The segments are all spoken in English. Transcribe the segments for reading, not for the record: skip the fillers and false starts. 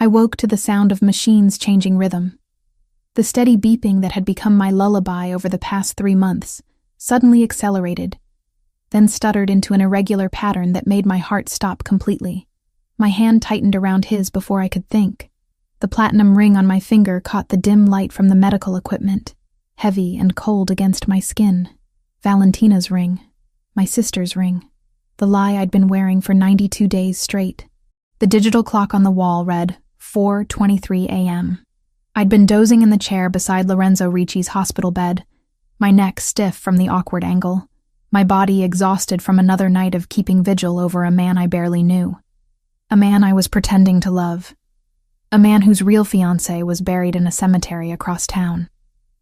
I woke to the sound of machines changing rhythm. The steady beeping that had become my lullaby over the past 3 months suddenly accelerated, then stuttered into an irregular pattern that made my heart stop completely. My hand tightened around his before I could think. The platinum ring on my finger caught the dim light from the medical equipment, heavy and cold against my skin. Valentina's ring. My sister's ring. The lie I'd been wearing for 92 days straight. The digital clock on the wall read 4:23 a.m. I'd been dozing in the chair beside Lorenzo Ricci's hospital bed, my neck stiff from the awkward angle, my body exhausted from another night of keeping vigil over a man I barely knew. A man I was pretending to love. A man whose real fiancé was buried in a cemetery across town.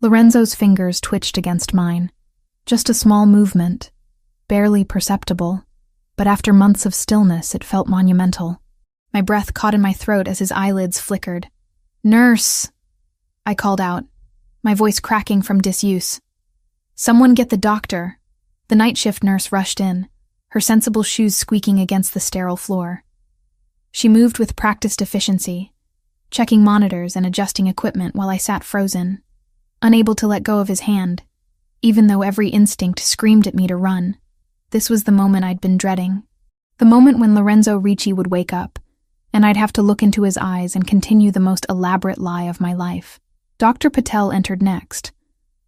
Lorenzo's fingers twitched against mine. Just a small movement, barely perceptible, but after months of stillness it felt monumental. My breath caught in my throat as his eyelids flickered. "Nurse!" I called out, my voice cracking from disuse. "Someone get the doctor." The night shift nurse rushed in, her sensible shoes squeaking against the sterile floor. She moved with practiced efficiency, checking monitors and adjusting equipment while I sat frozen, unable to let go of his hand, even though every instinct screamed at me to run. This was the moment I'd been dreading. The moment when Lorenzo Ricci would wake up, and I'd have to look into his eyes and continue the most elaborate lie of my life. Dr. Patel entered next,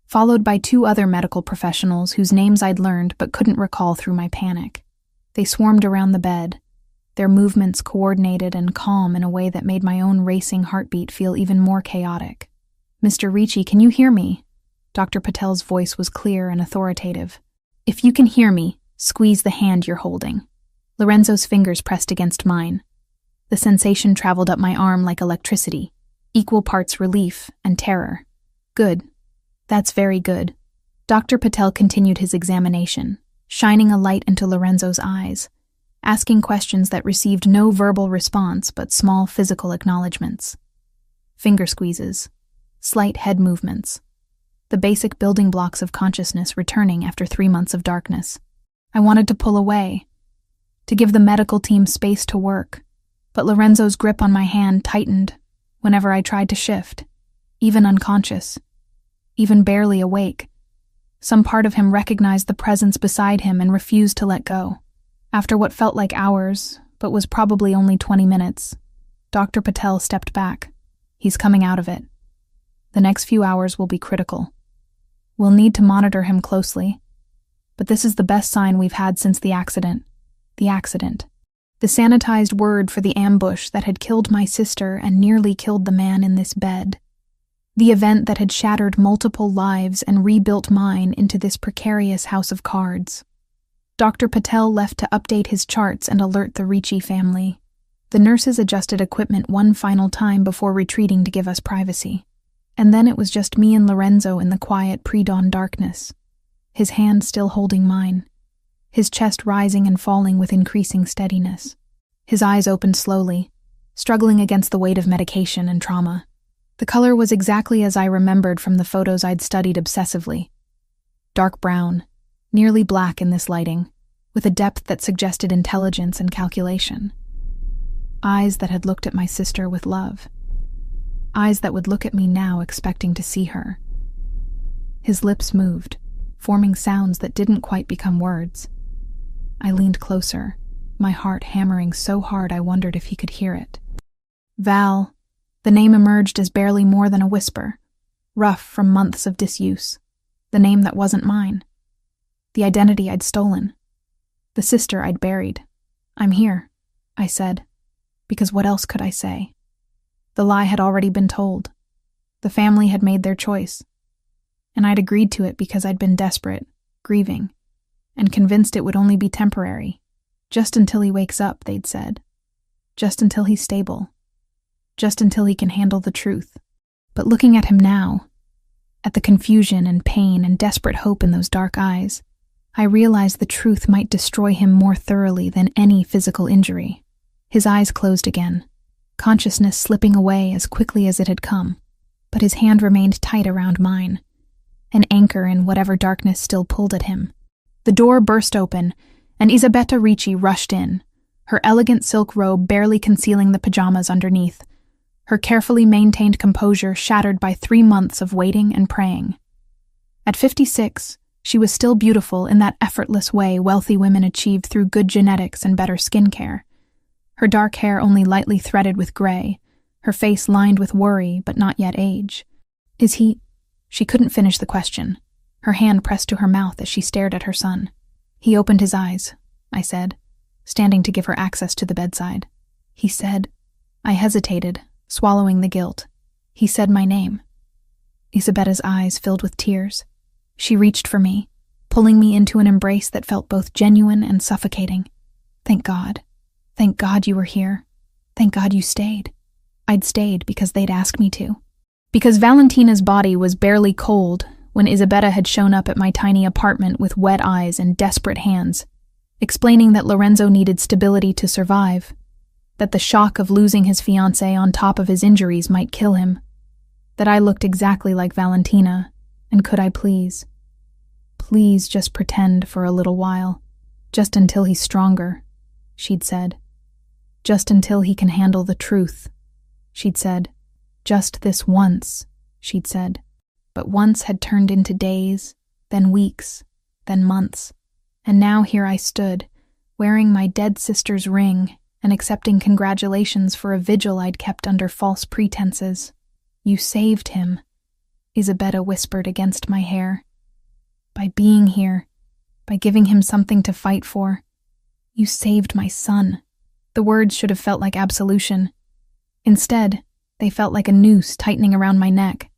followed by 2 other medical professionals whose names I'd learned but couldn't recall through my panic. They swarmed around the bed, their movements coordinated and calm in a way that made my own racing heartbeat feel even more chaotic. "Mr. Ricci, can you hear me?" Dr. Patel's voice was clear and authoritative. "If you can hear me, squeeze the hand you're holding." Lorenzo's fingers pressed against mine. The sensation traveled up my arm like electricity, equal parts relief and terror. "Good. That's very good." Dr. Patel continued his examination, shining a light into Lorenzo's eyes, asking questions that received no verbal response but small physical acknowledgments. Finger squeezes, slight head movements, the basic building blocks of consciousness returning after 3 months of darkness. I wanted to pull away, to give the medical team space to work, but Lorenzo's grip on my hand tightened whenever I tried to shift, even unconscious, even barely awake. Some part of him recognized the presence beside him and refused to let go. After what felt like hours, but was probably only 20 minutes, Dr. Patel stepped back. He's coming out of it. The next few hours will be critical. We'll need to monitor him closely, but this is the best sign we've had since the accident. The accident. The sanitized word for the ambush that had killed my sister and nearly killed the man in this bed. The event that had shattered multiple lives and rebuilt mine into this precarious house of cards. Dr. Patel left to update his charts and alert the Ricci family. The nurses adjusted equipment one final time before retreating to give us privacy. And then it was just me and Lorenzo in the quiet pre-dawn darkness, his hand still holding mine, his chest rising and falling with increasing steadiness. His eyes opened slowly, struggling against the weight of medication and trauma. The color was exactly as I remembered from the photos I'd studied obsessively. Dark brown, nearly black in this lighting, with a depth that suggested intelligence and calculation. Eyes that had looked at my sister with love. Eyes that would look at me now expecting to see her. His lips moved, forming sounds that didn't quite become words. I leaned closer, my heart hammering so hard I wondered if he could hear it. "Val," the name emerged as barely more than a whisper, rough from months of disuse. The name that wasn't mine. The identity I'd stolen. The sister I'd buried. "I'm here," I said, because what else could I say? The lie had already been told. The family had made their choice. And I'd agreed to it because I'd been desperate, grieving, and convinced it would only be temporary. Just until he wakes up, they'd said. Just until he's stable. Just until he can handle the truth. But looking at him now, at the confusion and pain and desperate hope in those dark eyes, I realized the truth might destroy him more thoroughly than any physical injury. His eyes closed again, consciousness slipping away as quickly as it had come, but his hand remained tight around mine, an anchor in whatever darkness still pulled at him. The door burst open, and Isabetta Ricci rushed in, her elegant silk robe barely concealing the pajamas underneath, her carefully maintained composure shattered by 3 months of waiting and praying. At 56, she was still beautiful in that effortless way wealthy women achieve through good genetics and better skincare. Her dark hair only lightly threaded with gray, her face lined with worry but not yet age. Is he... She couldn't finish the question, her hand pressed to her mouth as she stared at her son. He opened his eyes, I said, standing to give her access to the bedside. He said... I hesitated, swallowing the guilt. He said my name. Isabetta's eyes filled with tears. She reached for me, pulling me into an embrace that felt both genuine and suffocating. Thank God. Thank God you were here. Thank God you stayed. I'd stayed because they'd asked me to. Because Valentina's body was barely cold when Isabetta had shown up at my tiny apartment with wet eyes and desperate hands, explaining that Lorenzo needed stability to survive, that the shock of losing his fiancée on top of his injuries might kill him, that I looked exactly like Valentina, and could I please just pretend for a little while, just until he's stronger, she'd said. Just until he can handle the truth, she'd said. Just this once, she'd said. But once had turned into days, then weeks, then months, and now here I stood, wearing my dead sister's ring and accepting congratulations for a vigil I'd kept under false pretenses. You saved him, Isabetta whispered against my hair. By being here, by giving him something to fight for, you saved my son. The words should have felt like absolution. Instead, they felt like a noose tightening around my neck.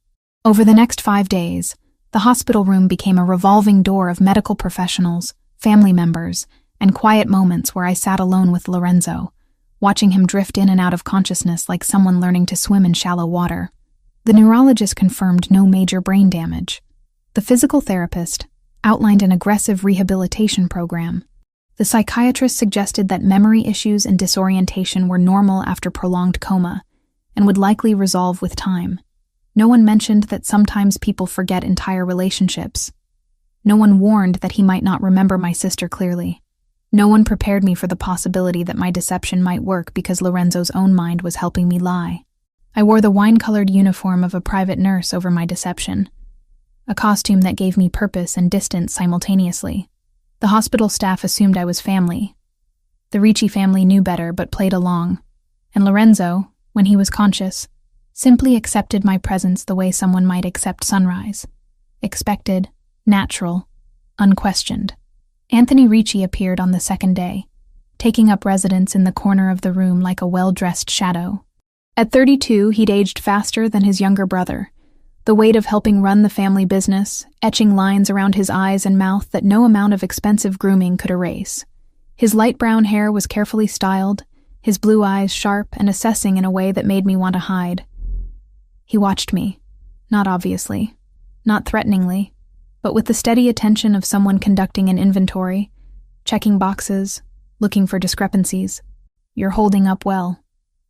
Over the next 5 days, the hospital room became a revolving door of medical professionals, family members, and quiet moments where I sat alone with Lorenzo, watching him drift in and out of consciousness like someone learning to swim in shallow water. The neurologist confirmed no major brain damage. The physical therapist outlined an aggressive rehabilitation program. The psychiatrist suggested that memory issues and disorientation were normal after prolonged coma and would likely resolve with time. No one mentioned that sometimes people forget entire relationships. No one warned that he might not remember my sister clearly. No one prepared me for the possibility that my deception might work because Lorenzo's own mind was helping me lie. I wore the wine-colored uniform of a private nurse over my deception, a costume that gave me purpose and distance simultaneously. The hospital staff assumed I was family. The Ricci family knew better but played along, and Lorenzo, when he was conscious, simply accepted my presence the way someone might accept sunrise. Expected, natural, unquestioned. Anthony Ricci appeared on the second day, taking up residence in the corner of the room like a well-dressed shadow. At 32, he'd aged faster than his younger brother, the weight of helping run the family business, etching lines around his eyes and mouth that no amount of expensive grooming could erase. His light brown hair was carefully styled, his blue eyes sharp and assessing in a way that made me want to hide. He watched me, not obviously, not threateningly, but with the steady attention of someone conducting an inventory, checking boxes, looking for discrepancies. "You're holding up well,"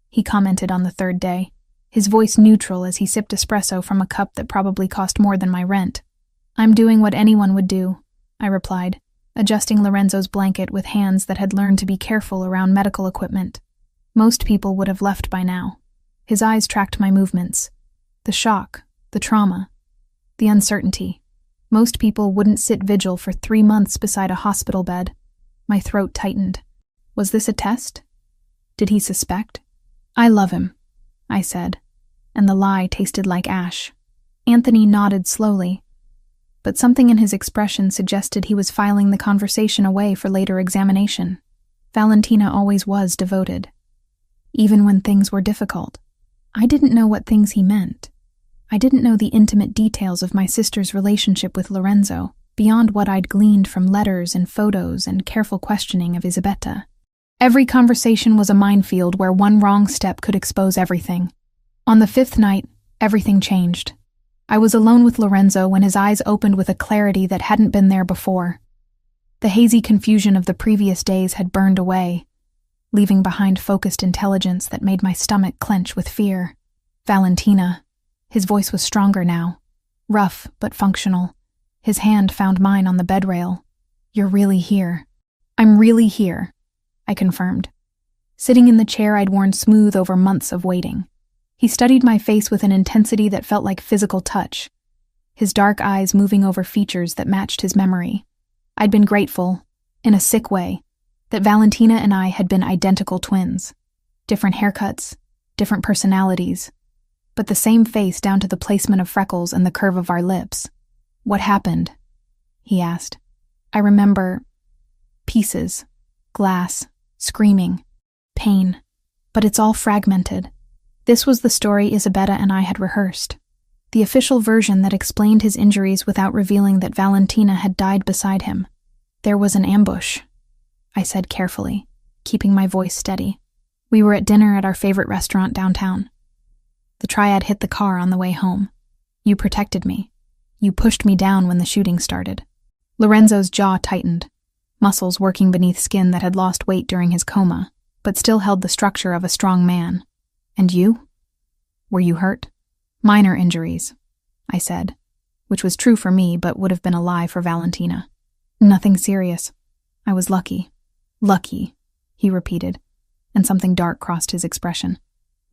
he commented on the third day, his voice neutral as he sipped espresso from a cup that probably cost more than my rent. "I'm doing what anyone would do," I replied, adjusting Lorenzo's blanket with hands that had learned to be careful around medical equipment. Most people would have left by now. His eyes tracked my movements. The shock, the trauma, the uncertainty. Most people wouldn't sit vigil for 3 months beside a hospital bed. My throat tightened. Was this a test? Did he suspect? "I love him," I said, and the lie tasted like ash. Anthony nodded slowly, but something in his expression suggested he was filing the conversation away for later examination. Valentina always was devoted, even when things were difficult. I didn't know what things he meant. I didn't know the intimate details of my sister's relationship with Lorenzo, beyond what I'd gleaned from letters and photos and careful questioning of Isabetta. Every conversation was a minefield where one wrong step could expose everything. On the 5th night, everything changed. I was alone with Lorenzo when his eyes opened with a clarity that hadn't been there before. The hazy confusion of the previous days had burned away, leaving behind focused intelligence that made my stomach clench with fear. Valentina. His voice was stronger now, rough but functional. His hand found mine on the bed rail. "You're really here." "I'm really here," I confirmed, sitting in the chair I'd worn smooth over months of waiting. He studied my face with an intensity that felt like physical touch, his dark eyes moving over features that matched his memory. I'd been grateful, in a sick way, that Valentina and I had been identical twins. Different haircuts, different personalities, but the same face down to the placement of freckles and the curve of our lips. "What happened?" he asked. I remember pieces, glass, screaming, pain, but it's all fragmented. This was the story Isabetta and I had rehearsed, the official version that explained his injuries without revealing that Valentina had died beside him. "There was an ambush," I said carefully, keeping my voice steady. "We were at dinner at our favorite restaurant downtown. The triad hit the car on the way home. You protected me. You pushed me down when the shooting started." Lorenzo's jaw tightened, muscles working beneath skin that had lost weight during his coma, but still held the structure of a strong man. "And you? Were you hurt?" "Minor injuries," I said, which was true for me but would have been a lie for Valentina. "Nothing serious. I was lucky." "Lucky," he repeated, and something dark crossed his expression.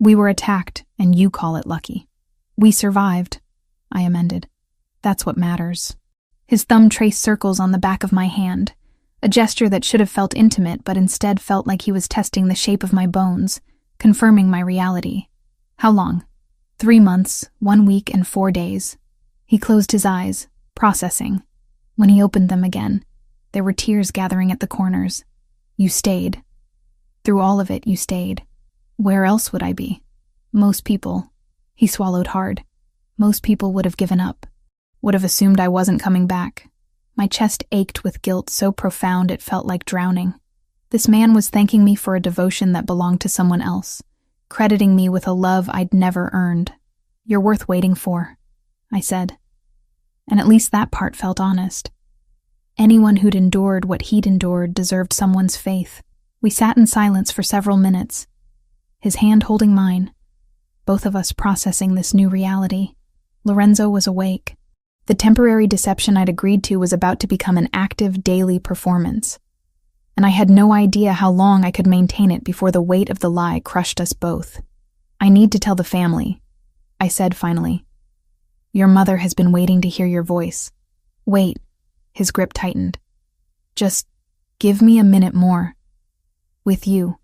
"We were attacked, and you call it lucky." "We survived," I amended. "That's what matters." His thumb traced circles on the back of my hand, a gesture that should have felt intimate but instead felt like he was testing the shape of my bones, confirming my reality. "How long?" 3 months, 1 week, and 4 days. He closed his eyes, processing. When he opened them again, there were tears gathering at the corners. "You stayed. Through all of it, you stayed. Where else would I be? Most people," he swallowed hard, "most people would have given up, would have assumed I wasn't coming back." My chest ached with guilt so profound it felt like drowning. This man was thanking me for a devotion that belonged to someone else, crediting me with a love I'd never earned. "You're worth waiting for," I said. And at least that part felt honest. Anyone who'd endured what he'd endured deserved someone's faith. We sat in silence for several minutes, his hand holding mine, both of us processing this new reality. Lorenzo was awake. The temporary deception I'd agreed to was about to become an active daily performance, and I had no idea how long I could maintain it before the weight of the lie crushed us both. "I need to tell the family," I said finally. "Your mother has been waiting to hear your voice." "Wait," his grip tightened. "Just give me a minute more. With you,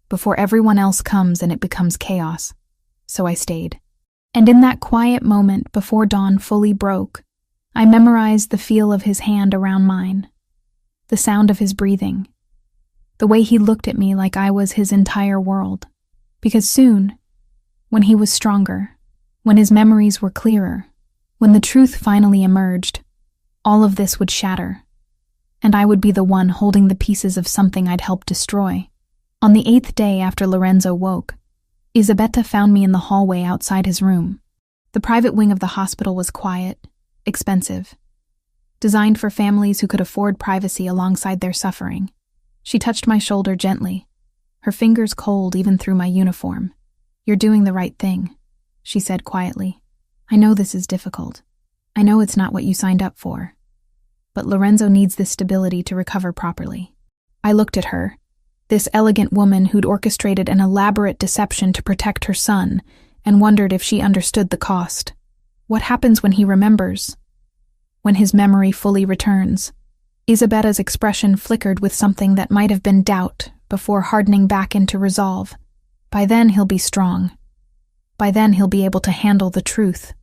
before everyone else comes and it becomes chaos." So I stayed. And in that quiet moment before dawn fully broke, I memorized the feel of his hand around mine, the sound of his breathing, the way he looked at me like I was his entire world. Because soon, when he was stronger, when his memories were clearer, when the truth finally emerged, all of this would shatter, and I would be the one holding the pieces of something I'd helped destroy. On the 8th day after Lorenzo woke, Isabetta found me in the hallway outside his room. The private wing of the hospital was quiet, expensive, designed for families who could afford privacy alongside their suffering. She touched my shoulder gently, her fingers cold even through my uniform. "You're doing the right thing," she said quietly. "I know this is difficult. I know it's not what you signed up for. But Lorenzo needs this stability to recover properly." I looked at her, this elegant woman who'd orchestrated an elaborate deception to protect her son, and wondered if she understood the cost. What happens when he remembers? When his memory fully returns? Isabetta's expression flickered with something that might have been doubt before hardening back into resolve. By then he'll be strong. By then he'll be able to handle the truth.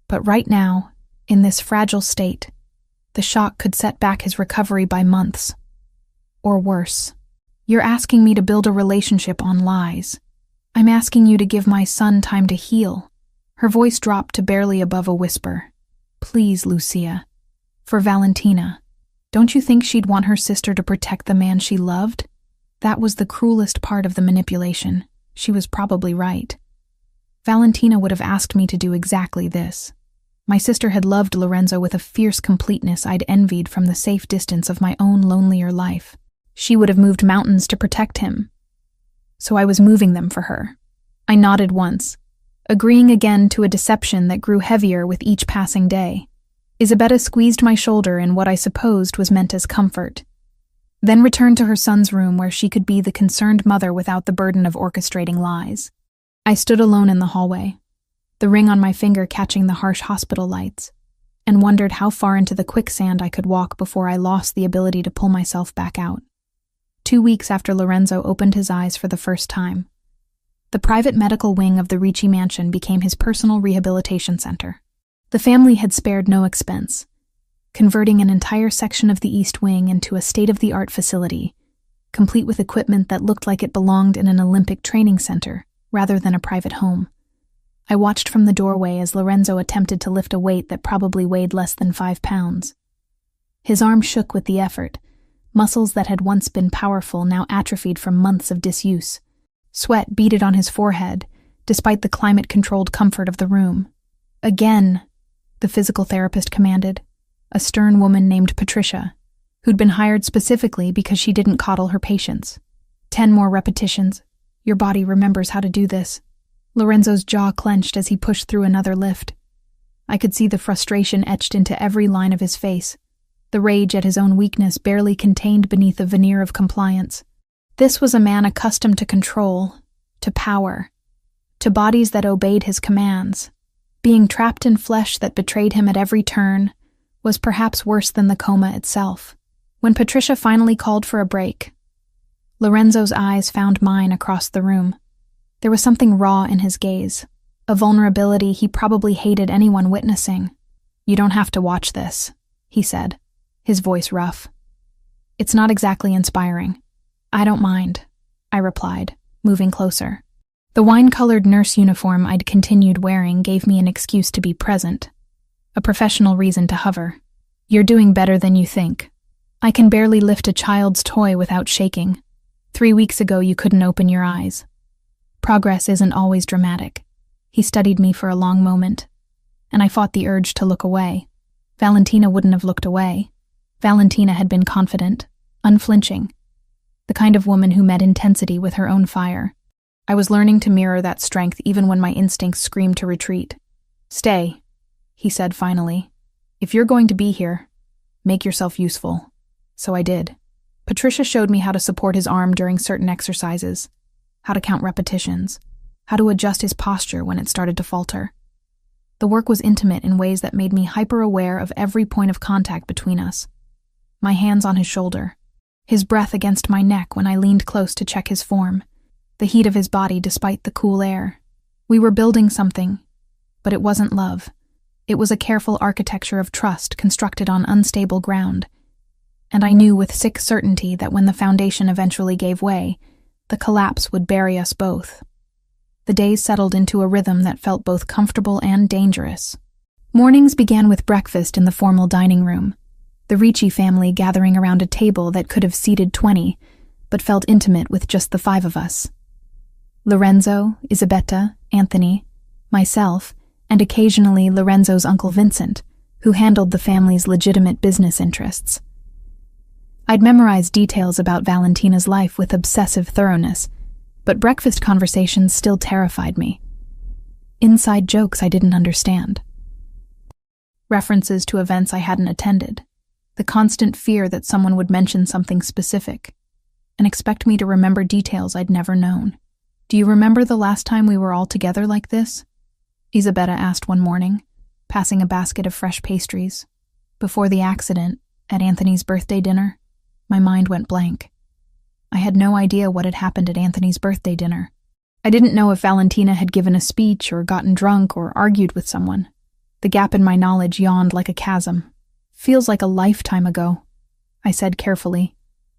But right now, in this fragile state, the shock could set back his recovery by months. Or worse. "You're asking me to build a relationship on lies. I'm asking you to give my son time to heal." Her voice dropped to barely above a whisper. "Please, Lucia. For Valentina. Don't you think she'd want her sister to protect the man she loved?" That was the cruelest part of the manipulation. She was probably right. Valentina would have asked me to do exactly this. My sister had loved Lorenzo with a fierce completeness I'd envied from the safe distance of my own lonelier life. She would have moved mountains to protect him. So I was moving them for her. I nodded once, agreeing again to a deception that grew heavier with each passing day. Isabetta squeezed my shoulder in what I supposed was meant as comfort, then returned to her son's room where she could be the concerned mother without the burden of orchestrating lies. I stood alone in the hallway, the ring on my finger catching the harsh hospital lights, and wondered how far into the quicksand I could walk before I lost the ability to pull myself back out. 2 weeks after Lorenzo opened his eyes for the first time, the private medical wing of the Ricci mansion became his personal rehabilitation center. The family had spared no expense, converting an entire section of the East Wing into a state-of-the-art facility, complete with equipment that looked like it belonged in an Olympic training center rather than a private home. I watched from the doorway as Lorenzo attempted to lift a weight that probably weighed less than 5 pounds. His arm shook with the effort, muscles that had once been powerful now atrophied from months of disuse. Sweat beaded on his forehead, despite the climate-controlled comfort of the room. "Again," the physical therapist commanded, a stern woman named Patricia, who'd been hired specifically because she didn't coddle her patients. 10 more repetitions. Your body remembers how to do this." Lorenzo's jaw clenched as he pushed through another lift. I could see the frustration etched into every line of his face, the rage at his own weakness barely contained beneath a veneer of compliance. This was a man accustomed to control, to power, to bodies that obeyed his commands. Being trapped in flesh that betrayed him at every turn was perhaps worse than the coma itself. When Patricia finally called for a break, Lorenzo's eyes found mine across the room. There was something raw in his gaze, a vulnerability he probably hated anyone witnessing. "You don't have to watch this," he said, his voice rough. "It's not exactly inspiring." "I don't mind," I replied, moving closer. The wine-colored nurse uniform I'd continued wearing gave me an excuse to be present, a professional reason to hover. "You're doing better than you think. I can barely lift a child's toy without shaking. 3 weeks ago you couldn't open your eyes. Progress isn't always dramatic." He studied me for a long moment, and I fought the urge to look away. Valentina wouldn't have looked away. Valentina had been confident, unflinching, the kind of woman who met intensity with her own fire. I was learning to mirror that strength even when my instincts screamed to retreat. "Stay," he said finally. "If you're going to be here, make yourself useful." So I did. Patricia showed me how to support his arm during certain exercises, how to count repetitions, how to adjust his posture when it started to falter. The work was intimate in ways that made me hyper-aware of every point of contact between us. My hands on his shoulder, his breath against my neck when I leaned close to check his form, the heat of his body despite the cool air. We were building something, but it wasn't love. It was a careful architecture of trust constructed on unstable ground, and I knew with sick certainty that when the foundation eventually gave way, the collapse would bury us both. The days settled into a rhythm that felt both comfortable and dangerous. Mornings began with breakfast in the formal dining room, the Ricci family gathering around a table that could have seated 20, but felt intimate with just the 5 of us. Lorenzo, Isabetta, Anthony, myself, and occasionally Lorenzo's Uncle Vincent, who handled the family's legitimate business interests. I'd memorized details about Valentina's life with obsessive thoroughness, but breakfast conversations still terrified me. Inside jokes I didn't understand. References to events I hadn't attended. The constant fear that someone would mention something specific and expect me to remember details I'd never known. "Do you remember the last time we were all together like this?" Isabetta asked one morning, passing a basket of fresh pastries. "Before the accident, at Anthony's birthday dinner?" My mind went blank. I had no idea what had happened at Anthony's birthday dinner. I didn't know if Valentina had given a speech or gotten drunk or argued with someone. The gap in my knowledge yawned like a chasm. "Feels like a lifetime ago," I said carefully,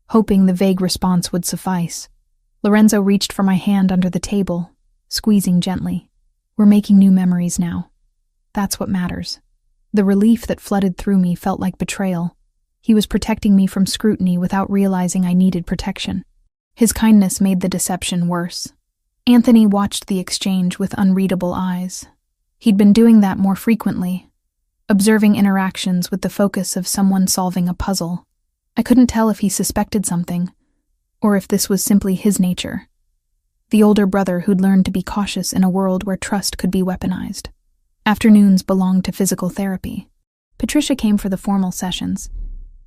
hoping the vague response would suffice. Lorenzo reached for my hand under the table, squeezing gently. "We're making new memories now. That's what matters." The relief that flooded through me felt like betrayal. He was protecting me from scrutiny without realizing I needed protection. His kindness made the deception worse. Anthony watched the exchange with unreadable eyes. He'd been doing that more frequently, observing interactions with the focus of someone solving a puzzle. I couldn't tell if he suspected something, or if this was simply his nature. The older brother who'd learned to be cautious in a world where trust could be weaponized. Afternoons belonged to physical therapy. Patricia came for the formal sessions,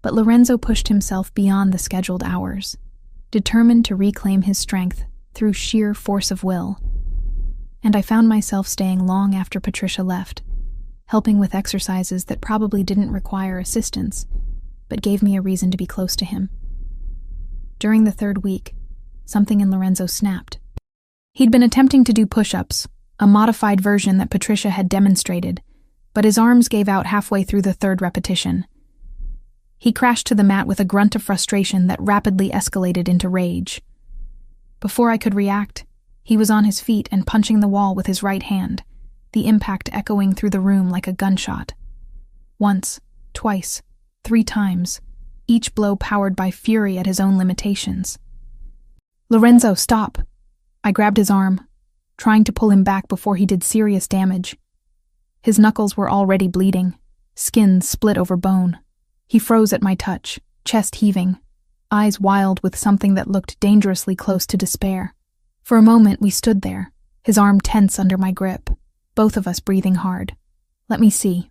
but Lorenzo pushed himself beyond the scheduled hours, determined to reclaim his strength through sheer force of will. and I found myself staying long after Patricia left, helping with exercises that probably didn't require assistance, but gave me a reason to be close to him. During the third week, something in Lorenzo snapped. He'd been attempting to do push-ups, a modified version that Patricia had demonstrated, but his arms gave out halfway through the third repetition. He crashed to the mat with a grunt of frustration that rapidly escalated into rage. Before I could react, he was on his feet and punching the wall with his right hand, the impact echoing through the room like a gunshot. Once, twice, 3 times, each blow powered by fury at his own limitations. "Lorenzo, stop!" I grabbed his arm, trying to pull him back before he did serious damage. His knuckles were already bleeding, skin split over bone. He froze at my touch, chest heaving, eyes wild with something that looked dangerously close to despair. For a moment we stood there, his arm tense under my grip, both of us breathing hard. "Let me see,"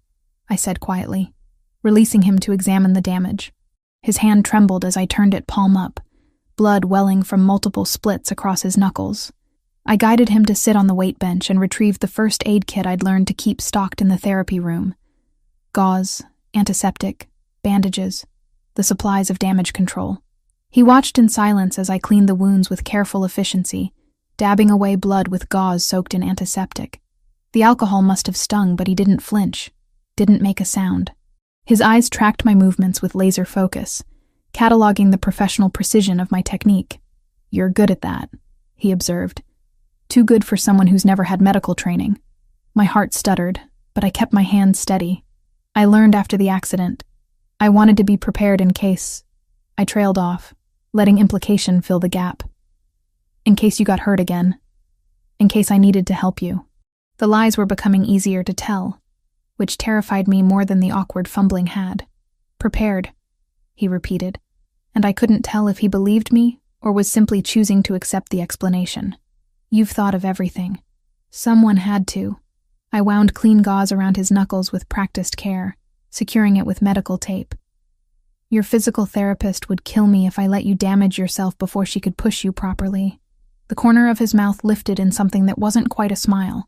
I said quietly, releasing him to examine the damage. His hand trembled as I turned it palm up, blood welling from multiple splits across his knuckles. I guided him to sit on the weight bench and retrieved the first aid kit I'd learned to keep stocked in the therapy room. Gauze, antiseptic, bandages, the supplies of damage control. He watched in silence as I cleaned the wounds with careful efficiency, dabbing away blood with gauze soaked in antiseptic. The alcohol must have stung, but he didn't flinch, didn't make a sound. His eyes tracked my movements with laser focus, cataloging the professional precision of my technique. "You're good at that," he observed. "Too good for someone who's never had medical training." My heart stuttered, but I kept my hands steady. I learned after the accident. I wanted to be prepared in case. I trailed off, letting implication fill the gap. "In case you got hurt again. In case I needed to help you." The lies were becoming easier to tell, which terrified me more than the awkward fumbling had. "Prepared," he repeated, and I couldn't tell if he believed me or was simply choosing to accept the explanation. "You've thought of everything." Someone had to. I wound clean gauze around his knuckles with practiced care, securing it with medical tape. "Your physical therapist would kill me if I let you damage yourself before she could push you properly." The corner of his mouth lifted in something that wasn't quite a smile.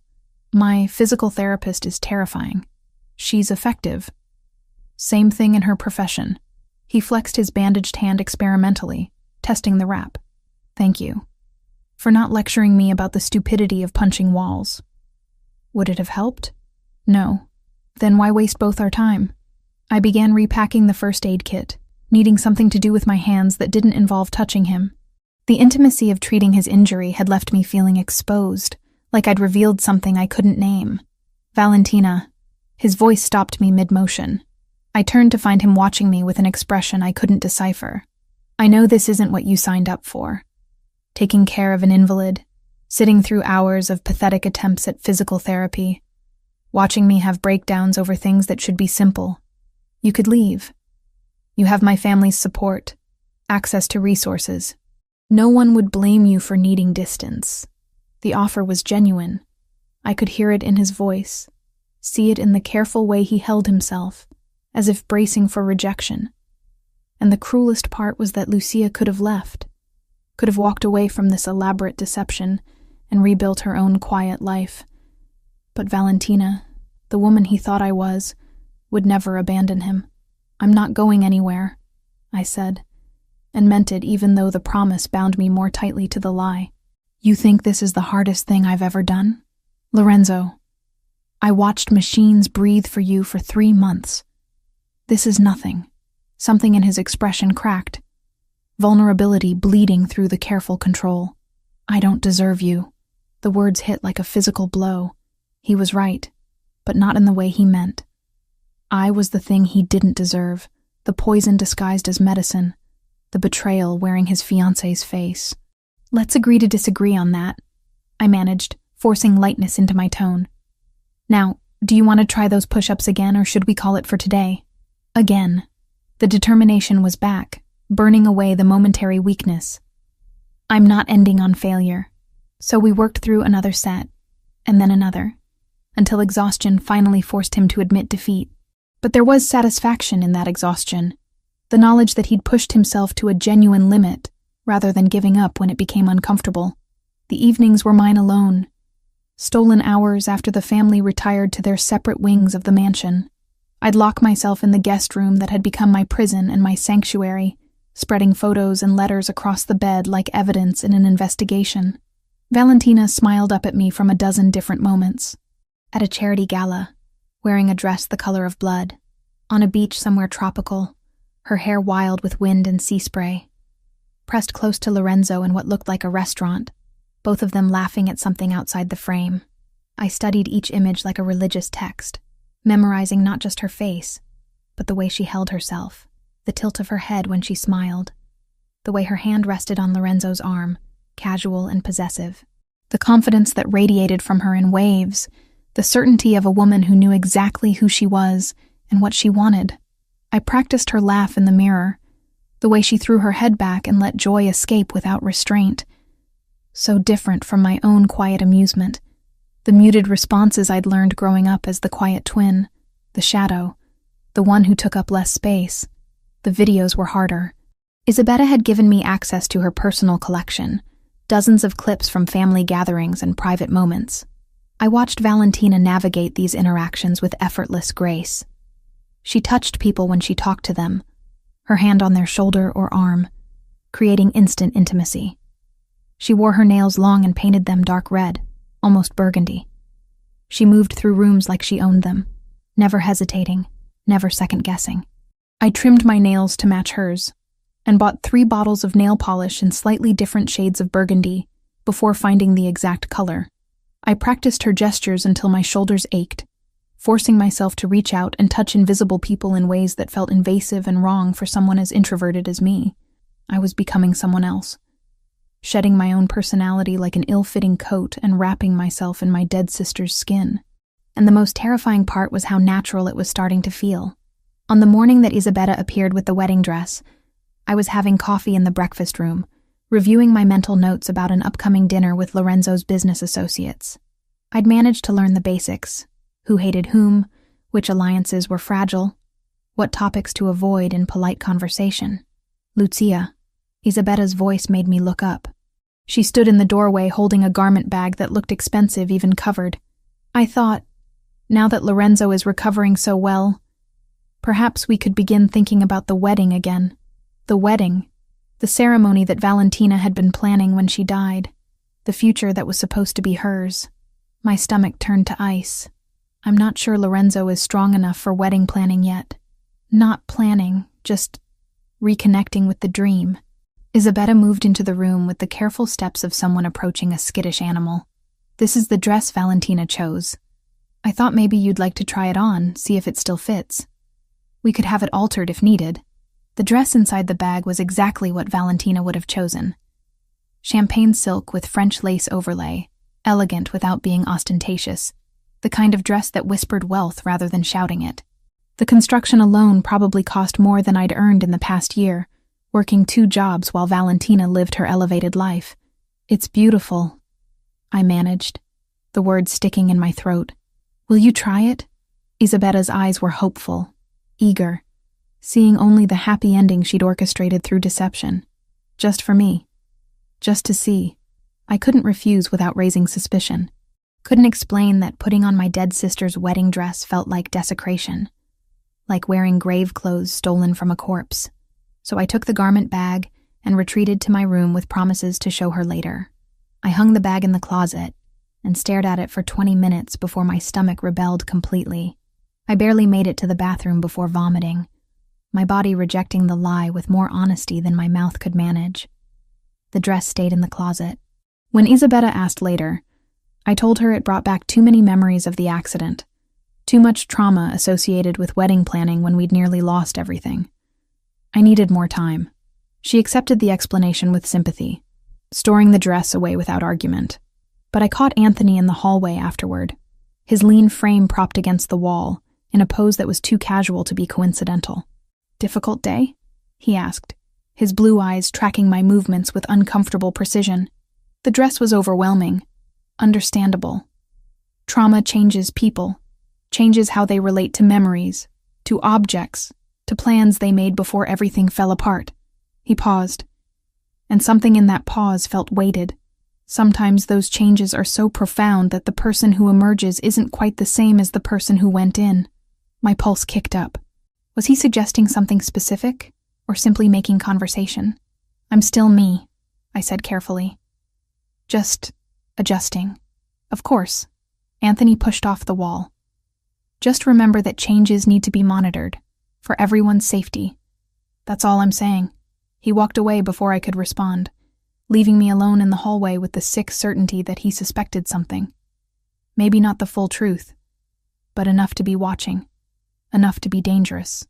"My physical therapist is terrifying. She's effective. Same thing in her profession." He flexed his bandaged hand experimentally, testing the wrap. "Thank you for not lecturing me about the stupidity of punching walls." Would it have helped? No. Then why waste both our time? I began repacking the first aid kit, needing something to do with my hands that didn't involve touching him. The intimacy of treating his injury had left me feeling exposed, like I'd revealed something I couldn't name. "Valentina." His voice stopped me mid-motion. I turned to find him watching me with an expression I couldn't decipher. "I know this isn't what you signed up for. Taking care of an invalid, sitting through hours of pathetic attempts at physical therapy, watching me have breakdowns over things that should be simple. You could leave. You have my family's support, access to resources. No one would blame you for needing distance." The offer was genuine. I could hear it in his voice, see it in the careful way he held himself, as if bracing for rejection. And the cruelest part was that Lucia could have left, could have walked away from this elaborate deception and rebuilt her own quiet life. But Valentina, the woman he thought I was, would never abandon him. "I'm not going anywhere," I said, and meant it even though the promise bound me more tightly to the lie. "You think this is the hardest thing I've ever done? Lorenzo, I watched machines breathe for you for 3 months. This is nothing." Something in his expression cracked, vulnerability bleeding through the careful control. "I don't deserve you." The words hit like a physical blow. He was right, but not in the way he meant. I was the thing he didn't deserve, the poison disguised as medicine, the betrayal wearing his fiancé's face. "Let's agree to disagree on that," I managed, forcing lightness into my tone. "Now, do you want to try those push-ups again, or should we call it for today?" Again. The determination was back, burning away the momentary weakness. "I'm not ending on failure." So we worked through another set, and then another, until exhaustion finally forced him to admit defeat. But there was satisfaction in that exhaustion, the knowledge that he'd pushed himself to a genuine limit, rather than giving up when it became uncomfortable. The evenings were mine alone, stolen hours after the family retired to their separate wings of the mansion. I'd lock myself in the guest room that had become my prison and my sanctuary, spreading photos and letters across the bed like evidence in an investigation. Valentina smiled up at me from a dozen different moments. At a charity gala, wearing a dress the color of blood, on a beach somewhere tropical, her hair wild with wind and sea spray. Pressed close to Lorenzo in what looked like a restaurant, both of them laughing at something outside the frame. I studied each image like a religious text, memorizing not just her face, but the way she held herself, the tilt of her head when she smiled, the way her hand rested on Lorenzo's arm, casual and possessive, the confidence that radiated from her in waves, the certainty of a woman who knew exactly who she was and what she wanted. I practiced her laugh in the mirror, the way she threw her head back and let joy escape without restraint. So different from my own quiet amusement, the muted responses I'd learned growing up as the quiet twin, the shadow, the one who took up less space. The videos were harder. Isabella had given me access to her personal collection, dozens of clips from family gatherings and private moments. I watched Valentina navigate these interactions with effortless grace. She touched people when she talked to them, her hand on their shoulder or arm, creating instant intimacy. She wore her nails long and painted them dark red, almost burgundy. She moved through rooms like she owned them, never hesitating, never second-guessing. I trimmed my nails to match hers, and bought 3 bottles of nail polish in slightly different shades of burgundy before finding the exact color. I practiced her gestures until my shoulders ached, forcing myself to reach out and touch invisible people in ways that felt invasive and wrong for someone as introverted as me. I was becoming someone else, shedding my own personality like an ill-fitting coat and wrapping myself in my dead sister's skin. And the most terrifying part was how natural it was starting to feel. On the morning that Isabella appeared with the wedding dress, I was having coffee in the breakfast room, reviewing my mental notes about an upcoming dinner with Lorenzo's business associates. I'd managed to learn the basics: who hated whom, which alliances were fragile, what topics to avoid in polite conversation. Lucia, Isabella's voice made me look up. She stood in the doorway holding a garment bag that looked expensive even covered. I thought, now that Lorenzo is recovering so well, perhaps we could begin thinking about the wedding again. The wedding, the ceremony that Valentina had been planning when she died, the future that was supposed to be hers. My stomach turned to ice. I'm not sure Lorenzo is strong enough for wedding planning yet. Not planning, just reconnecting with the dream. Isabella moved into the room with the careful steps of someone approaching a skittish animal. This is the dress Valentina chose. I thought maybe you'd like to try it on, see if it still fits. We could have it altered if needed. The dress inside the bag was exactly what Valentina would have chosen. Champagne silk with French lace overlay, elegant without being ostentatious, the kind of dress that whispered wealth rather than shouting it. The construction alone probably cost more than I'd earned in the past year, working 2 jobs while Valentina lived her elevated life. It's beautiful, I managed, the words sticking in my throat. Will you try it? Isabella's eyes were hopeful, eager, seeing only the happy ending she'd orchestrated through deception. Just for me. Just to see. I couldn't refuse without raising suspicion. Couldn't explain that putting on my dead sister's wedding dress felt like desecration, like wearing grave clothes stolen from a corpse. So I took the garment bag and retreated to my room with promises to show her later. I hung the bag in the closet and stared at it for 20 minutes before my stomach rebelled completely. I barely made it to the bathroom before vomiting, my body rejecting the lie with more honesty than my mouth could manage. The dress stayed in the closet. When Isabella asked later, I told her it brought back too many memories of the accident, too much trauma associated with wedding planning when we'd nearly lost everything. I needed more time. She accepted the explanation with sympathy, storing the dress away without argument. But I caught Anthony in the hallway afterward, his lean frame propped against the wall, in a pose that was too casual to be coincidental. "Difficult day?" he asked, his blue eyes tracking my movements with uncomfortable precision. The dress was overwhelming. Understandable. Trauma changes people, changes how they relate to memories, to objects, to plans they made before everything fell apart. He paused, and something in that pause felt weighted, Sometimes those changes are so profound that the person who emerges isn't quite the same as the person who went in. My pulse kicked up. Was he suggesting something specific, or simply making conversation? I'm still me, I said carefully. Just adjusting. Of course. Anthony pushed off the wall. Just remember that changes need to be monitored, for everyone's safety. That's all I'm saying. He walked away before I could respond, leaving me alone in the hallway with the sick certainty that he suspected something. Maybe not the full truth, but enough to be watching, enough to be dangerous.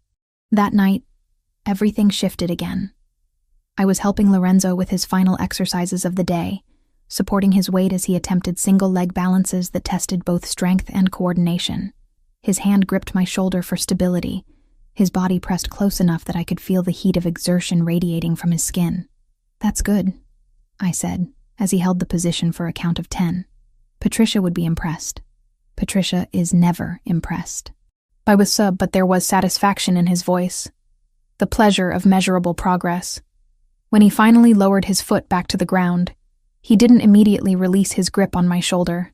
That night, everything shifted again. I was helping Lorenzo with his final exercises of the day, supporting his weight as he attempted single-leg balances that tested both strength and coordination. His hand gripped my shoulder for stability, his body pressed close enough that I could feel the heat of exertion radiating from his skin. That's good, I said, as he held the position for a count of 10. Patricia would be impressed. Patricia is never impressed. I was but there was satisfaction in his voice. The pleasure of measurable progress. When he finally lowered his foot back to the ground, he didn't immediately release his grip on my shoulder.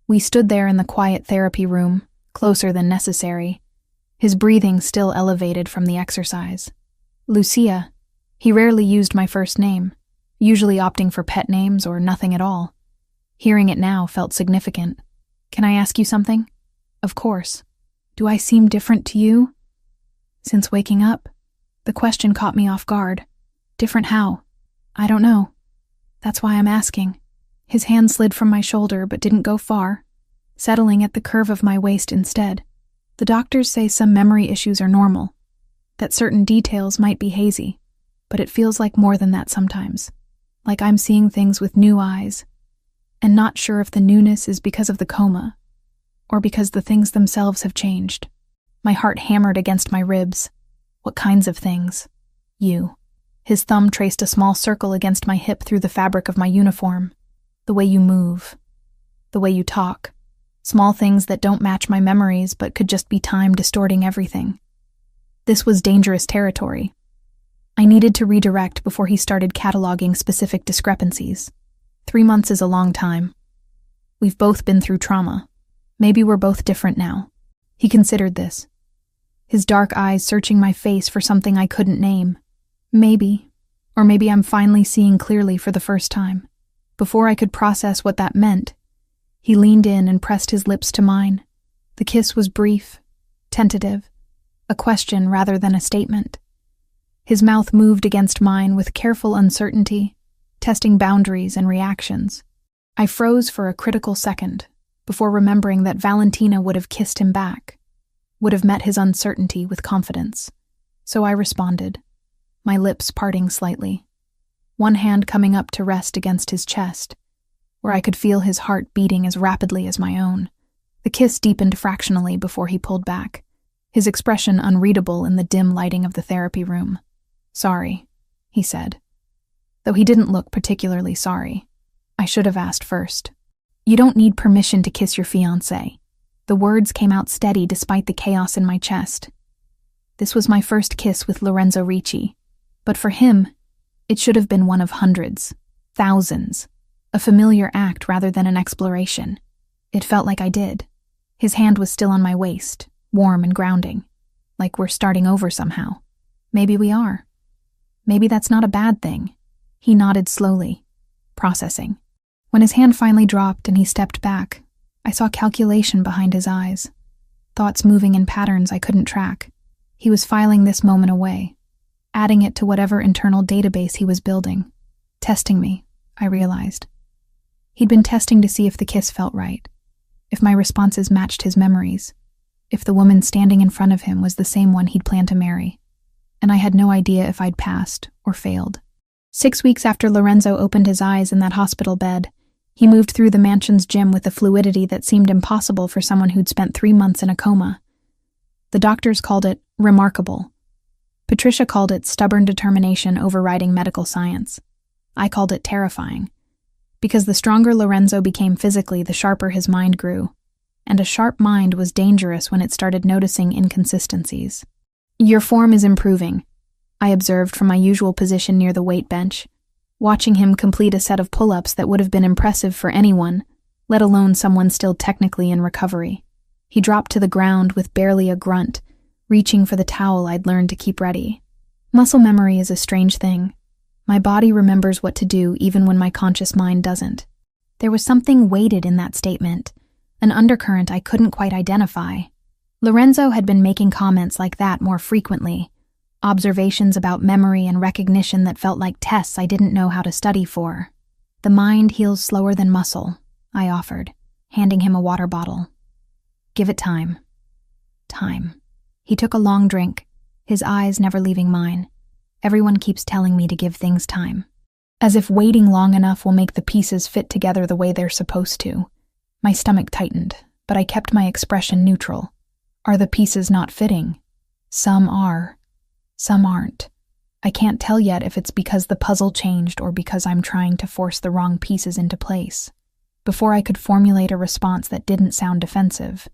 We stood there in the quiet therapy room, closer than necessary, his breathing still elevated from the exercise. Lucia. He rarely used my first name, usually opting for pet names or nothing at all. Hearing it now felt significant. Can I ask you something? Of course. Do I seem different to you? Since waking up? The question caught me off guard. Different how? I don't know. That's why I'm asking. His hand slid from my shoulder but didn't go far, settling at the curve of my waist instead. The doctors say some memory issues are normal, that certain details might be hazy, but it feels like more than that sometimes. Like I'm seeing things with new eyes, and not sure if the newness is because of the coma, or because the things themselves have changed. My heart hammered against my ribs. What kinds of things? You. His thumb traced a small circle against my hip through the fabric of my uniform. The way you move. The way you talk. Small things that don't match my memories but could just be time distorting everything. This was dangerous territory. I needed to redirect before he started cataloging specific discrepancies. 3 months is a long time. We've both been through trauma. Maybe we're both different now. He considered this, his dark eyes searching my face for something I couldn't name. Maybe, or maybe I'm finally seeing clearly for the first time. Before I could process what that meant, he leaned in and pressed his lips to mine. The kiss was brief, tentative, a question rather than a statement. His mouth moved against mine with careful uncertainty, testing boundaries and reactions. I froze for a critical second, before remembering that Valentina would have kissed him back, would have met his uncertainty with confidence. So I responded, my lips parting slightly, one hand coming up to rest against his chest, where I could feel his heart beating as rapidly as my own. The kiss deepened fractionally before he pulled back, his expression unreadable in the dim lighting of the therapy room. Sorry, he said. Though he didn't look particularly sorry. I should have asked first. You don't need permission to kiss your fiancé. The words came out steady despite the chaos in my chest. This was my first kiss with Lorenzo Ricci, but for him, it should have been one of hundreds, thousands, a familiar act rather than an exploration. It felt like I did. His hand was still on my waist, warm and grounding, like we're starting over somehow. Maybe we are. Maybe that's not a bad thing. He nodded slowly, processing. When his hand finally dropped and he stepped back, I saw calculation behind his eyes, thoughts moving in patterns I couldn't track. He was filing this moment away, adding it to whatever internal database he was building. Testing me, I realized. He'd been testing to see if the kiss felt right, if my responses matched his memories, if the woman standing in front of him was the same one he'd planned to marry. And I had no idea if I'd passed or failed. 6 weeks after Lorenzo opened his eyes in that hospital bed, he moved through the mansion's gym with a fluidity that seemed impossible for someone who'd spent 3 months in a coma. The doctors called it remarkable. Patricia called it stubborn determination overriding medical science. I called it terrifying. Because the stronger Lorenzo became physically, the sharper his mind grew. And a sharp mind was dangerous when it started noticing inconsistencies. Your form is improving, I observed from my usual position near the weight bench. watching him complete a set of pull-ups that would have been impressive for anyone, let alone someone still technically in recovery. He dropped to the ground with barely a grunt, reaching for the towel I'd learned to keep ready. Muscle memory is a strange thing. My body remembers what to do even when my conscious mind doesn't. There was something weighted in that statement, an undercurrent I couldn't quite identify. Lorenzo had been making comments like that more frequently, observations about memory and recognition that felt like tests I didn't know how to study for. The mind heals slower than muscle, I offered, handing him a water bottle. Give it time. Time. He took a long drink, his eyes never leaving mine. Everyone keeps telling me to give things time. As if waiting long enough will make the pieces fit together the way they're supposed to. My stomach tightened, but I kept my expression neutral. Are the pieces not fitting? Some are. Some aren't. I can't tell yet if it's because the puzzle changed or because I'm trying to force the wrong pieces into place. Before I could formulate a response that didn't sound defensive,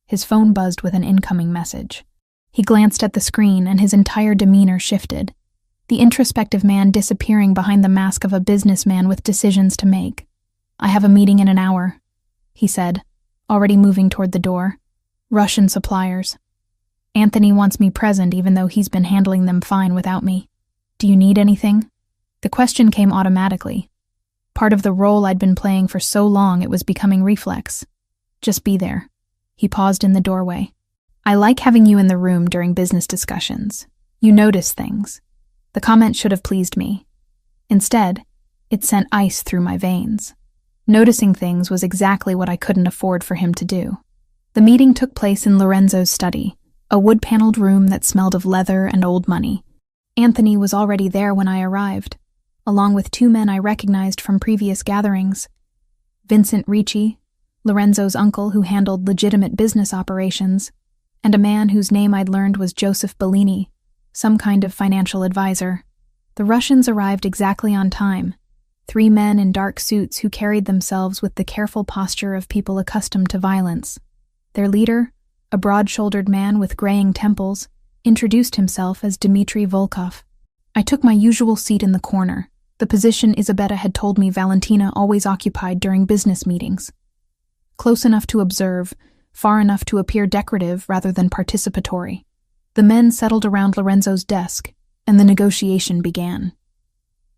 his phone buzzed with an incoming message. He glanced at the screen and his entire demeanor shifted, the introspective man disappearing behind the mask of a businessman with decisions to make. I have a meeting in an hour, he said, already moving toward the door. Russian suppliers. Anthony wants me present even though he's been handling them fine without me. Do you need anything? The question came automatically. Part of the role I'd been playing for so long it was becoming reflex. Just be there. He paused in the doorway. I like having you in the room during business discussions. You notice things. The comment should have pleased me. Instead, it sent ice through my veins. Noticing things was exactly what I couldn't afford for him to do. The meeting took place in Lorenzo's study, a wood-paneled room that smelled of leather and old money. Anthony was already there when I arrived, along with two men I recognized from previous gatherings. Vincent Ricci, Lorenzo's uncle who handled legitimate business operations, and a man whose name I'd learned was Joseph Bellini, some kind of financial advisor. The Russians arrived exactly on time, 3 men in dark suits who carried themselves with the careful posture of people accustomed to violence. Their leader, a broad-shouldered man with graying temples, introduced himself as Dmitry Volkov. I took my usual seat in the corner, the position Isabetta had told me Valentina always occupied during business meetings. Close enough to observe, far enough to appear decorative rather than participatory. The men settled around Lorenzo's desk, and the negotiation began.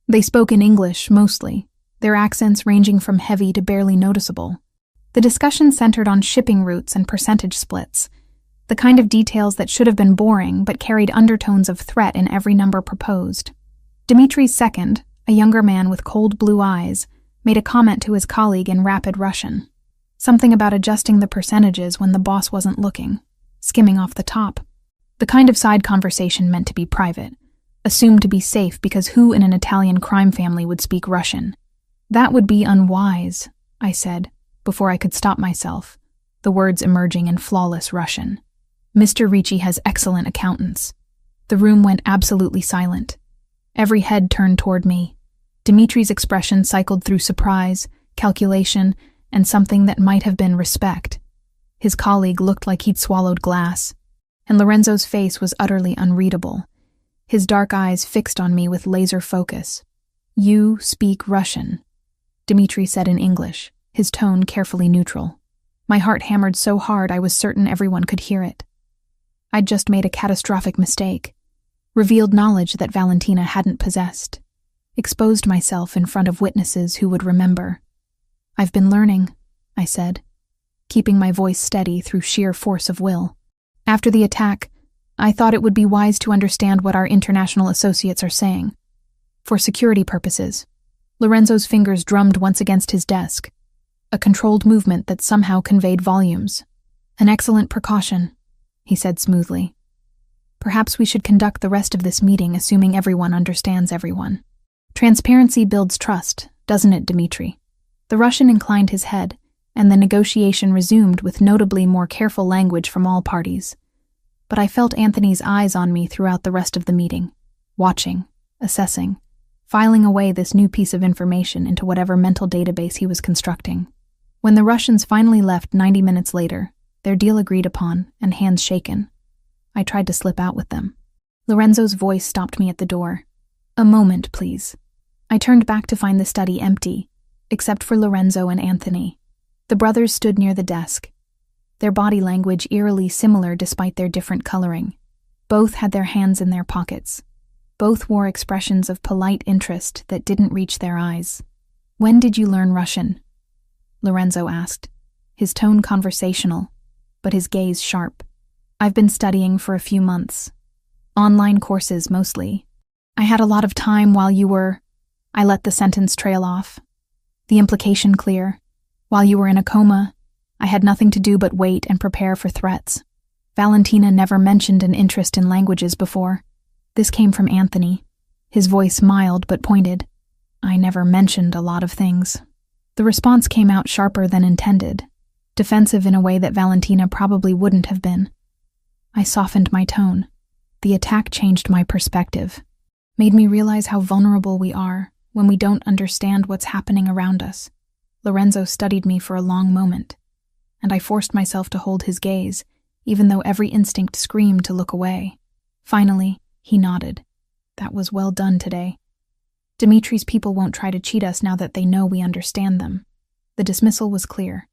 They spoke in English, mostly, their accents ranging from heavy to barely noticeable. The discussion centered on shipping routes and percentage splits, the kind of details that should have been boring but carried undertones of threat in every number proposed. Dmitry's second, a younger man with cold blue eyes, made a comment to his colleague in rapid Russian. Something about adjusting the percentages when the boss wasn't looking, skimming off the top. The kind of side conversation meant to be private, assumed to be safe because who in an Italian crime family would speak Russian? That would be unwise, I said, before I could stop myself, the words emerging in flawless Russian. Mr. Ricci has excellent accountants. The room went absolutely silent. Every head turned toward me. Dmitry's expression cycled through surprise, calculation, and something that might have been respect. His colleague looked like he'd swallowed glass, and Lorenzo's face was utterly unreadable, his dark eyes fixed on me with laser focus. You speak Russian, Dmitry said in English, his tone carefully neutral. My heart hammered so hard I was certain everyone could hear it. I'd just made a catastrophic mistake, revealed knowledge that Valentina hadn't possessed, exposed myself in front of witnesses who would remember. I've been learning, I said, keeping my voice steady through sheer force of will. After the attack, I thought it would be wise to understand what our international associates are saying. For security purposes, Lorenzo's fingers drummed once against his desk, a controlled movement that somehow conveyed volumes. An excellent precaution, he said smoothly. Perhaps we should conduct the rest of this meeting assuming everyone understands everyone. Transparency builds trust, doesn't it, Dmitry? The Russian inclined his head, and the negotiation resumed with notably more careful language from all parties. But I felt Anthony's eyes on me throughout the rest of the meeting, watching, assessing, filing away this new piece of information into whatever mental database he was constructing. When the Russians finally left 90 minutes later, their deal agreed upon and hands shaken, I tried to slip out with them. Lorenzo's voice stopped me at the door. A moment, please. I turned back to find the study empty, except for Lorenzo and Anthony. The brothers stood near the desk, their body language eerily similar despite their different coloring. Both had their hands in their pockets. Both wore expressions of polite interest that didn't reach their eyes. "When did you learn Russian?" Lorenzo asked, his tone conversational, but his gaze sharp. "I've been studying for a few months. Online courses, mostly. I had a lot of time while you were—" I let the sentence trail off. The implication clear. While you were in a coma, I had nothing to do but wait and prepare for threats. Valentina never mentioned an interest in languages before. This came from Anthony, his voice mild but pointed. I never mentioned a lot of things. The response came out sharper than intended, defensive in a way that Valentina probably wouldn't have been. I softened my tone. The attack changed my perspective, made me realize how vulnerable we are when we don't understand what's happening around us. Lorenzo studied me for a long moment, and I forced myself to hold his gaze, even though every instinct screamed to look away. Finally, he nodded. That was well done today. Dimitri's people won't try to cheat us now that they know we understand them. The dismissal was clear.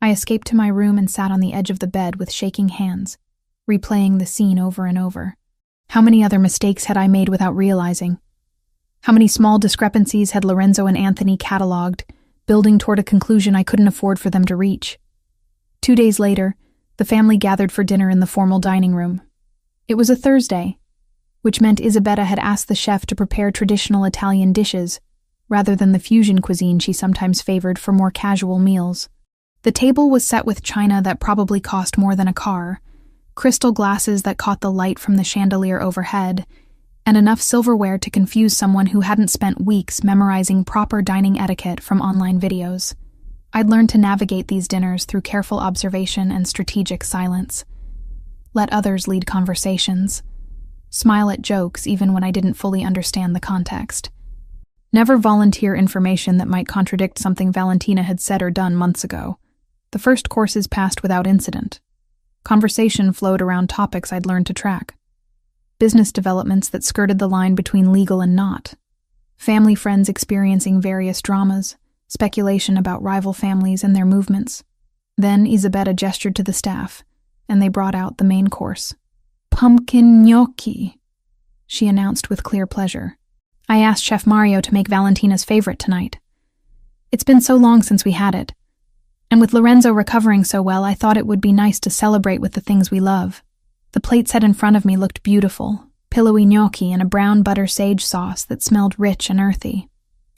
I escaped to my room and sat on the edge of the bed with shaking hands, replaying the scene over and over. How many other mistakes had I made without realizing? How many small discrepancies had Lorenzo and Anthony catalogued, building toward a conclusion I couldn't afford for them to reach? 2 days later, the family gathered for dinner in the formal dining room. It was a Thursday, which meant Isabella had asked the chef to prepare traditional Italian dishes, rather than the fusion cuisine she sometimes favored for more casual meals. The table was set with china that probably cost more than a car, crystal glasses that caught the light from the chandelier overhead, and enough silverware to confuse someone who hadn't spent weeks memorizing proper dining etiquette from online videos. I'd learned to navigate these dinners through careful observation and strategic silence. Let others lead conversations. Smile at jokes even when I didn't fully understand the context. Never volunteer information that might contradict something Valentina had said or done months ago. The first courses passed without incident. Conversation flowed around topics I'd learned to track. Business developments that skirted the line between legal and not. Family friends experiencing various dramas. Speculation about rival families and their movements. Then Isabella gestured to the staff, and they brought out the main course. "Pumpkin gnocchi," she announced with clear pleasure. I asked Chef Mario to make Valentina's favorite tonight. It's been so long since we had it, and with Lorenzo recovering so well, I thought it would be nice to celebrate with the things we love. The plate set in front of me looked beautiful, pillowy gnocchi in a brown butter sage sauce that smelled rich and earthy.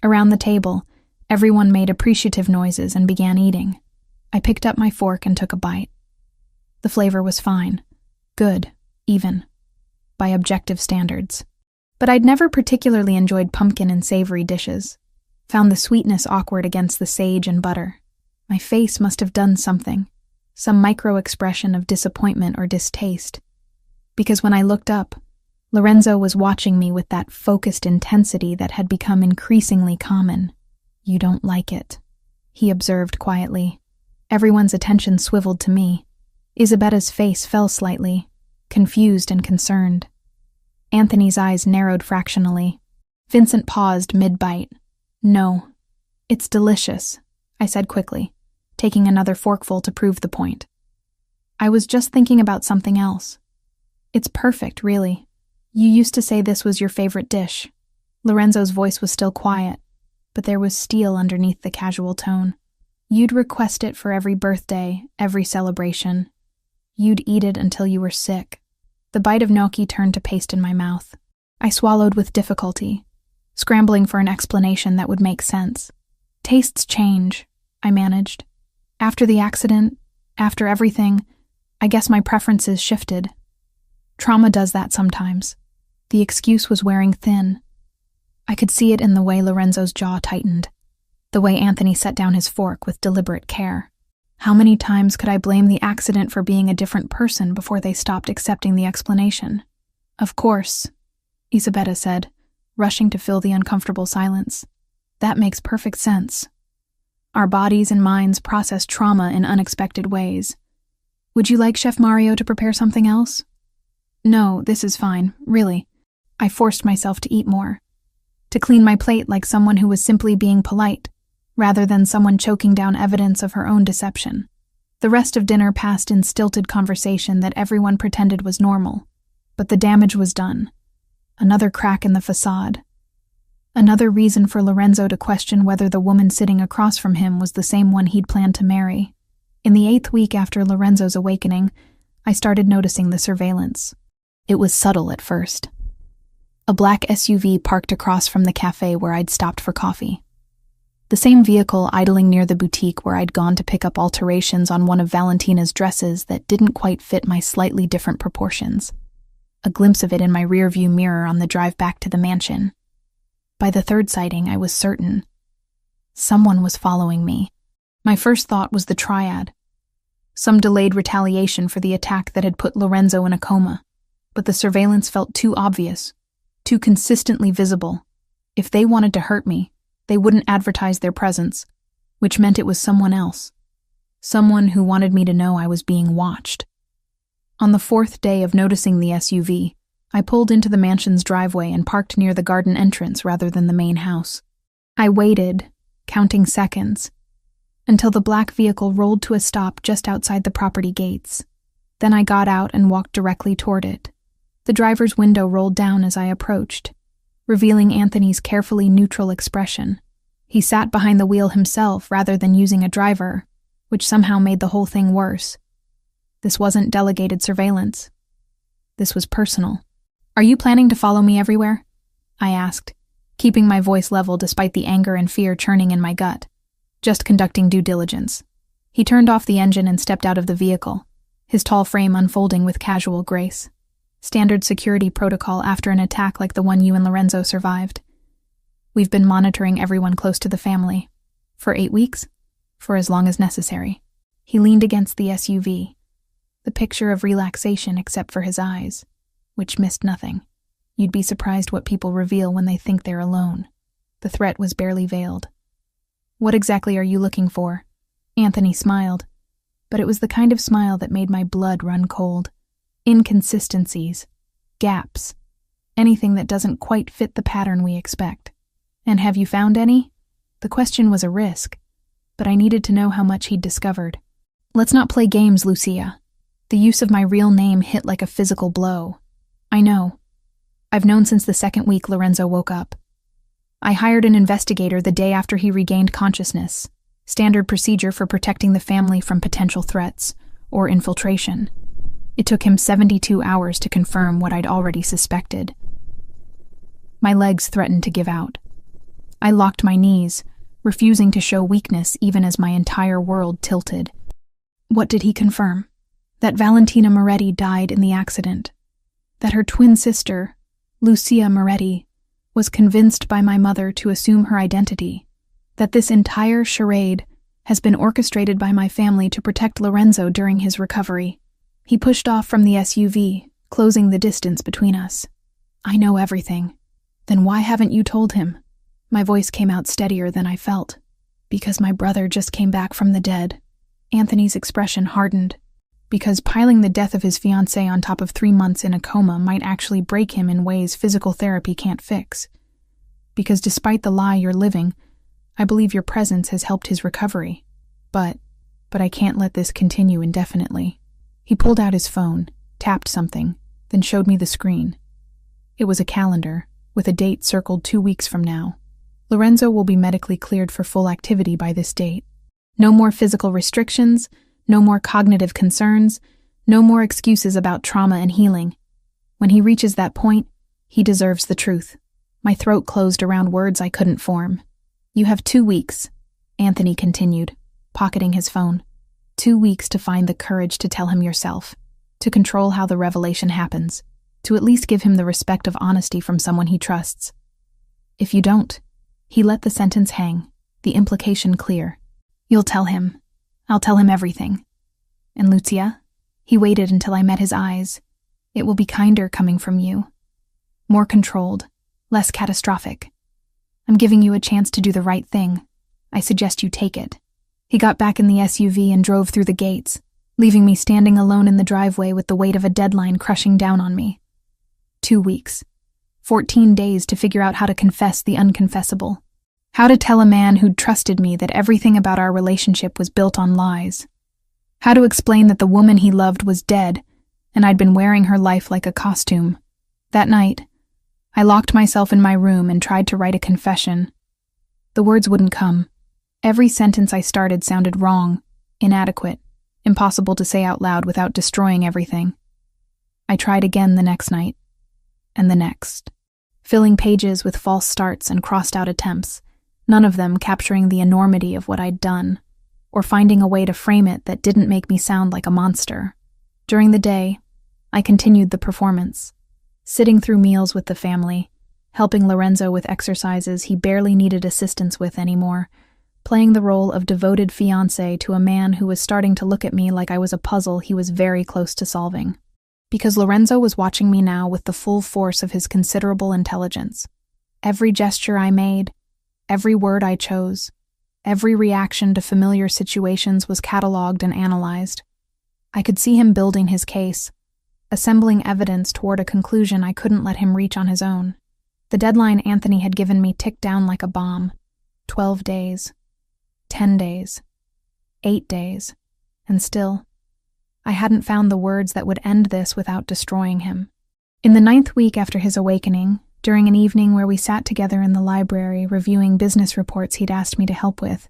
Around the table, everyone made appreciative noises and began eating. I picked up my fork and took a bite. The flavor was fine. Good, even, by objective standards. But I'd never particularly enjoyed pumpkin and savory dishes. Found the sweetness awkward against the sage and butter. My face must have done something, some micro-expression of disappointment or distaste. Because when I looked up, Lorenzo was watching me with that focused intensity that had become increasingly common. "You don't like it," he observed quietly. Everyone's attention swiveled to me. Isabella's face fell slightly, confused and concerned. Anthony's eyes narrowed fractionally. Vincent paused mid-bite. "No, it's delicious," I said quickly, taking another forkful to prove the point. "I was just thinking about something else. It's perfect, really. You used to say this was your favorite dish." Lorenzo's voice was still quiet, but there was steel underneath the casual tone. "You'd request it for every birthday, every celebration. You'd eat it until you were sick." The bite of gnocchi turned to paste in my mouth. I swallowed with difficulty, scrambling for an explanation that would make sense. "Tastes change," I managed. "After the accident, after everything, I guess my preferences shifted. Trauma does that sometimes." The excuse was wearing thin. I could see it in the way Lorenzo's jaw tightened, the way Anthony set down his fork with deliberate care. How many times could I blame the accident for being a different person before they stopped accepting the explanation? "Of course," Isabella said, rushing to fill the uncomfortable silence. "That makes perfect sense. Our bodies and minds process trauma in unexpected ways. Would you like Chef Mario to prepare something else?" "No, this is fine, really." I forced myself to eat more. to clean my plate like someone who was simply being polite, rather than someone choking down evidence of her own deception. The rest of dinner passed in stilted conversation that everyone pretended was normal, but the damage was done. Another crack in the facade. Another reason for Lorenzo to question whether the woman sitting across from him was the same one he'd planned to marry. In the 8th week after Lorenzo's awakening, I started noticing the surveillance. It was subtle at first. A black SUV parked across from the cafe where I'd stopped for coffee. The same vehicle idling near the boutique where I'd gone to pick up alterations on one of Valentina's dresses that didn't quite fit my slightly different proportions. A glimpse of it in my rearview mirror on the drive back to the mansion. By the 3rd sighting, I was certain. Someone was following me. My first thought was the triad. Some delayed retaliation for the attack that had put Lorenzo in a coma. But the surveillance felt too obvious, too consistently visible. If they wanted to hurt me, they wouldn't advertise their presence, which meant it was someone else. Someone who wanted me to know I was being watched. On the 4th day of noticing the SUV, I pulled into the mansion's driveway and parked near the garden entrance rather than the main house. I waited, counting seconds, until the black vehicle rolled to a stop just outside the property gates. Then I got out and walked directly toward it. The driver's window rolled down as I approached, revealing Anthony's carefully neutral expression. He sat behind the wheel himself rather than using a driver, which somehow made the whole thing worse. This wasn't delegated surveillance. This was personal. "Are you planning to follow me everywhere?" I asked, keeping my voice level despite the anger and fear churning in my gut. "Just conducting due diligence." He turned off the engine and stepped out of the vehicle, his tall frame unfolding with casual grace. Standard security protocol after an attack like the one you and Lorenzo survived. "We've been monitoring everyone close to the family. For 8 weeks? For as long as necessary." He leaned against the SUV, the picture of relaxation except for his eyes, which missed nothing. You'd be surprised what people reveal when they think they're alone. The threat was barely veiled. "What exactly are you looking for?" Anthony smiled, but it was the kind of smile that made my blood run cold. Inconsistencies, gaps, anything that doesn't quite fit the pattern we expect. "And have you found any?" The question was a risk, but I needed to know how much he'd discovered. "Let's not play games, Lucia." The use of my real name hit like a physical blow. "I know. I've known since the 2nd week Lorenzo woke up. I hired an investigator the day after he regained consciousness, standard procedure for protecting the family from potential threats or infiltration. It took him 72 hours to confirm what I'd already suspected." My legs threatened to give out. I locked my knees, refusing to show weakness even as my entire world tilted. What did he confirm? That Valentina Moretti died in the accident. That her twin sister, Lucia Moretti, was convinced by my mother to assume her identity. That this entire charade has been orchestrated by my family to protect Lorenzo during his recovery. He pushed off from the SUV, closing the distance between us. "I know everything." "Then why haven't you told him?" My voice came out steadier than I felt. "Because my brother just came back from the dead." Anthony's expression hardened. "Because piling the death of his fiancée on top of 3 months in a coma might actually break him in ways physical therapy can't fix. Because despite the lie you're living, I believe your presence has helped his recovery. But I can't let this continue indefinitely." He pulled out his phone, tapped something, then showed me the screen. It was a calendar, with a date circled 2 weeks from now. Lorenzo will be medically cleared for full activity by this date. No more physical restrictions, no more cognitive concerns, no more excuses about trauma and healing. When he reaches that point, he deserves the truth. My throat closed around words I couldn't form. "You have 2 weeks, Anthony continued, pocketing his phone. 2 weeks to find the courage to tell him yourself, to control how the revelation happens, to at least give him the respect of honesty from someone he trusts. If you don't," he let the sentence hang, the implication clear. "You'll tell him. I'll tell him everything. And Lucia?" He waited until I met his eyes. "It will be kinder coming from you. More controlled, less catastrophic. I'm giving you a chance to do the right thing. I suggest you take it." He got back in the SUV and drove through the gates, leaving me standing alone in the driveway with the weight of a deadline crushing down on me. 2 weeks. 14 days to figure out how to confess the unconfessable. How to tell a man who'd trusted me that everything about our relationship was built on lies. How to explain that the woman he loved was dead, and I'd been wearing her life like a costume. That night, I locked myself in my room and tried to write a confession. The words wouldn't come. Every sentence I started sounded wrong, inadequate, impossible to say out loud without destroying everything. I tried again the next night, and the next, filling pages with false starts and crossed-out attempts, none of them capturing the enormity of what I'd done, or finding a way to frame it that didn't make me sound like a monster. During the day, I continued the performance, sitting through meals with the family, helping Lorenzo with exercises he barely needed assistance with anymore, playing the role of devoted fiancé to a man who was starting to look at me like I was a puzzle he was very close to solving. Because Lorenzo was watching me now with the full force of his considerable intelligence. Every gesture I made, every word I chose, every reaction to familiar situations was catalogued and analyzed. I could see him building his case, assembling evidence toward a conclusion I couldn't let him reach on his own. The deadline Anthony had given me ticked down like a bomb. 12 days. 10 days. 8 days. And still, I hadn't found the words that would end this without destroying him. In the 9th week after his awakening, during an evening where we sat together in the library reviewing business reports he'd asked me to help with,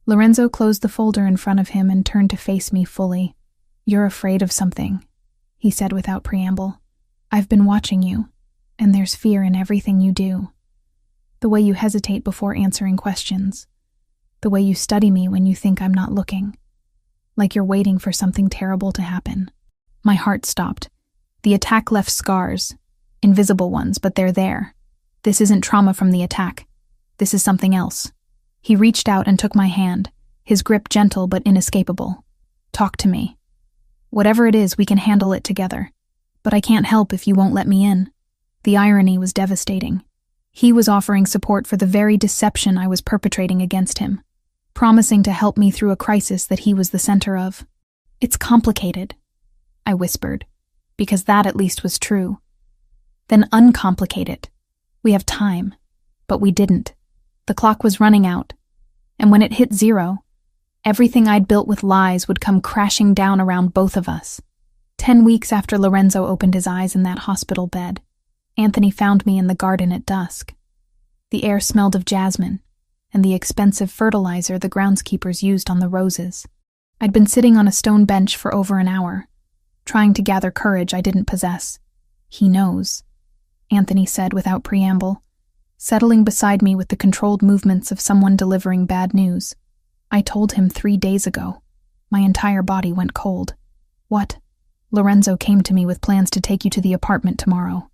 Lorenzo closed the folder in front of him and turned to face me fully. "You're afraid of something," he said without preamble. "I've been watching you, and there's fear in everything you do. The way you hesitate before answering questions. The way you study me when you think I'm not looking. Like you're waiting for something terrible to happen." My heart stopped. The attack left scars. Invisible ones, but they're there. This isn't trauma from the attack. This is something else. He reached out and took my hand, his grip gentle but inescapable. "Talk to me. Whatever it is, we can handle it together. But I can't help if you won't let me in." The irony was devastating. He was offering support for the very deception I was perpetrating against him, promising to help me through a crisis that he was the center of. "It's complicated," I whispered, because that at least was true. "Then uncomplicate it. We have time." But we didn't. The clock was running out, and when it hit 0, everything I'd built with lies would come crashing down around both of us. 10 weeks after Lorenzo opened his eyes in that hospital bed, Anthony found me in the garden at dusk. The air smelled of jasmine and the expensive fertilizer the groundskeepers used on the roses. I'd been sitting on a stone bench for over an hour, trying to gather courage I didn't possess. "He knows," Anthony said without preamble, settling beside me with the controlled movements of someone delivering bad news. "I told him 3 days ago." My entire body went cold. "What?" "Lorenzo came to me with plans to take you to the apartment tomorrow."